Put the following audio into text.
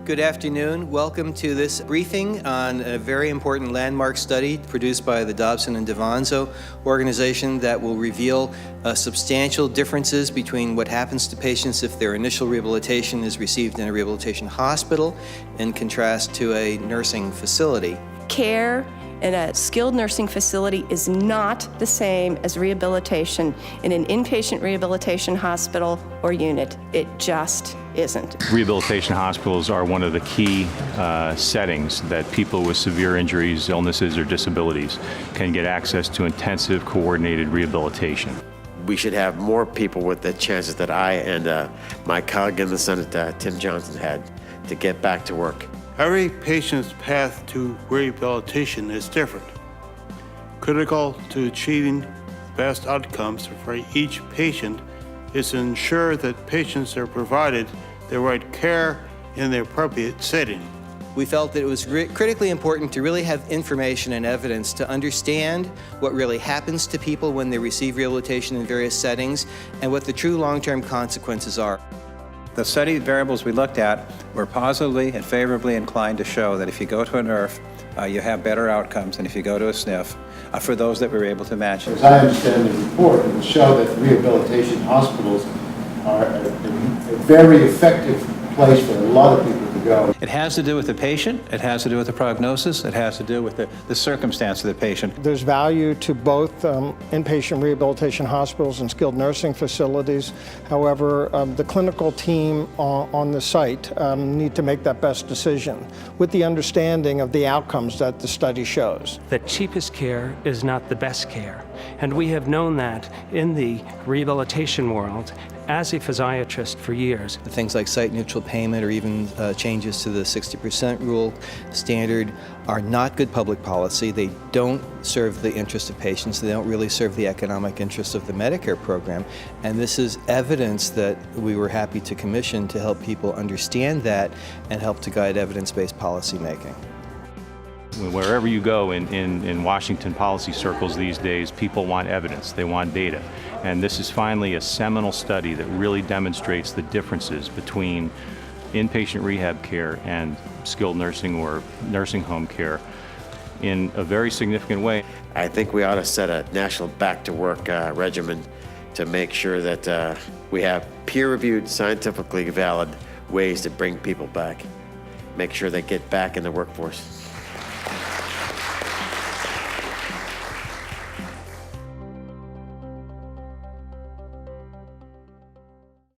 Good afternoon. Welcome to this briefing on a very important landmark study produced by the Dobson and DeVonzo organization that will reveal substantial differences between what happens to patients if their initial rehabilitation is received in a rehabilitation hospital in contrast to a nursing facility. Care in a skilled nursing facility is not the same as rehabilitation in an inpatient rehabilitation hospital or unit. It just isn't. Rehabilitation hospitals are one of the key settings that people with severe injuries, illnesses, or disabilities can get access to intensive, coordinated rehabilitation. We should have more people with the chances that I and my colleague in the Senate, Tim Johnson, had to get back to work. Every patient's path to rehabilitation is different. Critical to achieving the best outcomes for each patient is to ensure that patients are provided the right care in the appropriate setting. We felt that it was critically important to really have information and evidence to understand what really happens to people when they receive rehabilitation in various settings and what the true long-term consequences are. The study variables we looked at were positively and favorably inclined to show that if you go to a NERF, you have better outcomes than if you go to a SNF for those that we were able to match. As I understand the report, it will show that rehabilitation hospitals are a very effective place for a lot of people to go. It has to do with the patient, it has to do with the prognosis, it has to do with the circumstance of the patient. There's value to both inpatient rehabilitation hospitals and skilled nursing facilities. However, the clinical team on the site need to make that best decision with the understanding of the outcomes that the study shows. The cheapest care is not the best care, and we have known that in the rehabilitation world as a physiatrist for years. Things like site-neutral payment or even changes to the 60% rule standard are not good public policy. They don't serve the interest of patients. They don't really serve the economic interest of the Medicare program. And this is evidence that we were happy to commission to help people understand that and help to guide evidence-based policy making. Wherever you go in Washington policy circles these days, people want evidence, they want data. And this is finally a seminal study that really demonstrates the differences between inpatient rehab care and skilled nursing or nursing home care in a very significant way. I think we ought to set a national back-to-work regimen to make sure that we have peer-reviewed, scientifically valid ways to bring people back, make sure they get back in the workforce.